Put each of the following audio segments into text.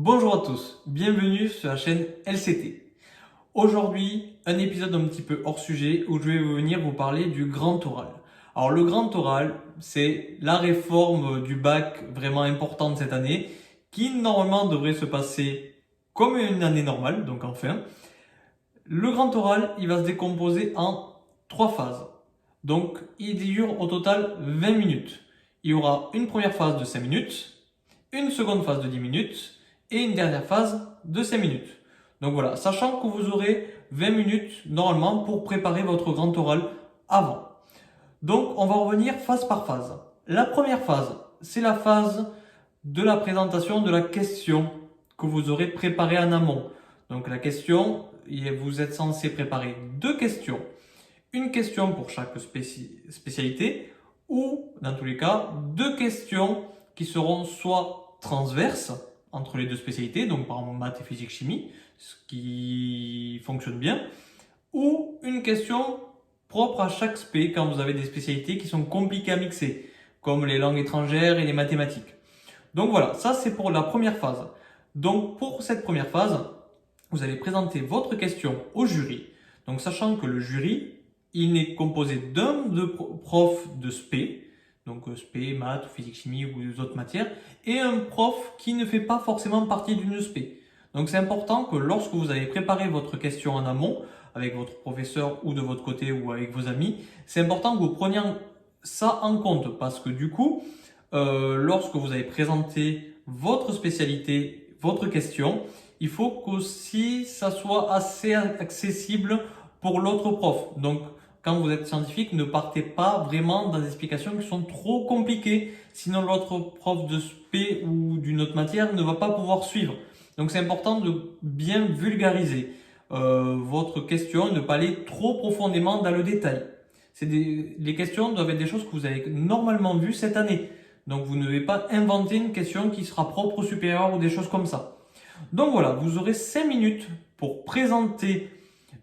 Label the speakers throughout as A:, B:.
A: Bonjour à tous, bienvenue sur la chaîne LCT. Aujourd'hui, un épisode un petit peu hors sujet où je vais venir vous parler du grand oral. Alors le grand oral, c'est la réforme du bac vraiment importante cette année qui normalement devrait se passer comme une année normale, donc enfin. Le grand oral, il va se décomposer en 3 phases. Donc il dure au total 20 minutes. Il y aura une première phase de 5 minutes, une seconde phase de 10 minutes et une dernière phase de 5 minutes. Donc voilà, sachant que vous aurez 20 minutes normalement pour préparer votre grand oral avant. Donc on va revenir phase par phase. La première phase, c'est la phase de la présentation de la question que vous aurez préparée en amont. Donc la question, vous êtes censé préparer 2 questions. Une question pour chaque spécialité ou, dans tous les cas, 2 questions qui seront soit transverses entre les 2 spécialités, donc par exemple maths et physique chimie, ce qui fonctionne bien, ou une question propre à chaque spé quand vous avez des spécialités qui sont compliquées à mixer, comme les langues étrangères et les mathématiques. Donc voilà, ça c'est pour la première phase. Donc pour cette première phase, vous allez présenter votre question au jury. Donc sachant que le jury, il est composé d'un de prof de spé, donc spé, maths, physique, chimie ou les autres matières, et un prof qui ne fait pas forcément partie d'une spé. Donc c'est important que lorsque vous allez préparer votre question en amont, avec votre professeur ou de votre côté ou avec vos amis, c'est important que vous preniez ça en compte parce que du coup, lorsque vous allez présenter votre spécialité, votre question, il faut qu'aussi ça soit assez accessible pour l'autre prof. Donc, quand vous êtes scientifique, ne partez pas vraiment dans des explications qui sont trop compliquées. Sinon, l'autre prof de spé ou d'une autre matière ne va pas pouvoir suivre. Donc, c'est important de bien vulgariser votre question et ne pas aller trop profondément dans le détail. Les questions doivent être des choses que vous avez normalement vues cette année. Donc, vous ne devez pas inventer une question qui sera propre au supérieur ou des choses comme ça. Donc voilà, vous aurez 5 minutes pour présenter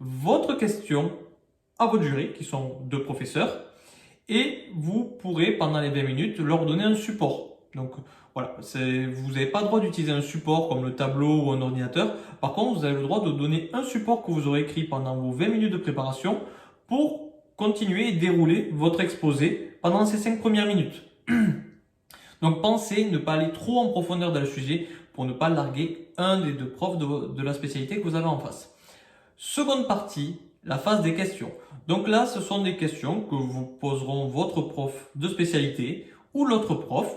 A: votre question à votre jury, qui sont 2 professeurs, et vous pourrez, pendant les 20 minutes, leur donner un support. Donc voilà, vous n'avez pas le droit d'utiliser un support comme le tableau ou un ordinateur. Par contre, vous avez le droit de donner un support que vous aurez écrit pendant vos 20 minutes de préparation pour continuer et dérouler votre exposé pendant ces 5 premières minutes. Donc pensez ne pas aller trop en profondeur dans le sujet pour ne pas larguer un des 2 profs de la spécialité que vous avez en face. Seconde partie, la phase des questions. Donc là, ce sont des questions que vous poseront votre prof de spécialité ou l'autre prof.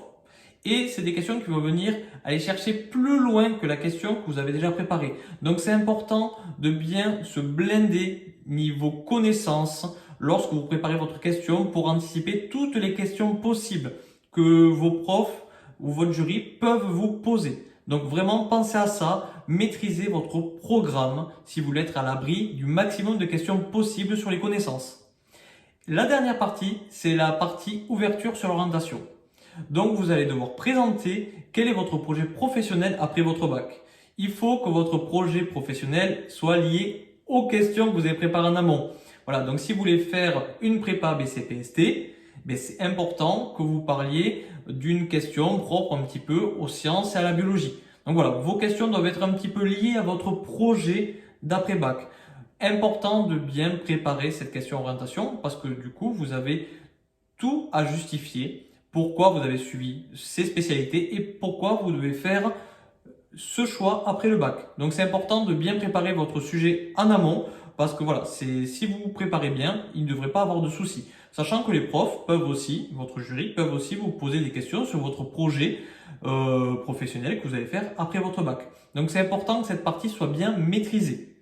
A: Et c'est des questions qui vont venir aller chercher plus loin que la question que vous avez déjà préparée. Donc c'est important de bien se blinder niveau connaissances lorsque vous préparez votre question pour anticiper toutes les questions possibles que vos profs ou votre jury peuvent vous poser. Donc vraiment, pensez à ça, maîtrisez votre programme si vous voulez être à l'abri du maximum de questions possibles sur les connaissances. La dernière partie, c'est la partie ouverture sur l'orientation. Donc vous allez devoir présenter quel est votre projet professionnel après votre bac. Il faut que votre projet professionnel soit lié aux questions que vous avez préparées en amont. Voilà, donc si vous voulez faire une prépa BCPST, c'est important que vous parliez d'une question propre un petit peu aux sciences et à la biologie. Donc voilà, vos questions doivent être un petit peu liées à votre projet d'après-bac. Important de bien préparer cette question orientation parce que du coup, vous avez tout à justifier pourquoi vous avez suivi ces spécialités et pourquoi vous devez faire ce choix après le bac. Donc c'est important de bien préparer votre sujet en amont parce que voilà, si vous vous préparez bien, il ne devrait pas avoir de soucis. Sachant que les profs peuvent aussi, votre jury, peuvent aussi vous poser des questions sur votre projet professionnel que vous allez faire après votre bac. Donc c'est important que cette partie soit bien maîtrisée.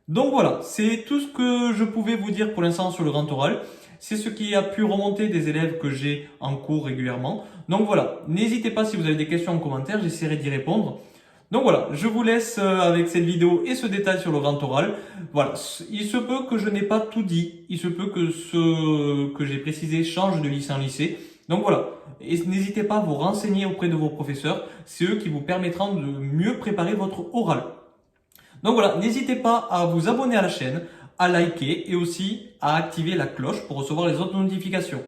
A: Donc voilà, c'est tout ce que je pouvais vous dire pour l'instant sur le grand oral. C'est ce qui a pu remonter des élèves que j'ai en cours régulièrement. Donc voilà, n'hésitez pas si vous avez des questions en commentaire, j'essaierai d'y répondre. Donc voilà, je vous laisse avec cette vidéo et ce détail sur le grand oral. Voilà, il se peut que je n'ai pas tout dit, il se peut que ce que j'ai précisé change de lycée en lycée. Donc voilà, n'hésitez pas à vous renseigner auprès de vos professeurs, c'est eux qui vous permettront de mieux préparer votre oral. Donc voilà, n'hésitez pas à vous abonner à la chaîne, à liker et aussi à activer la cloche pour recevoir les autres notifications.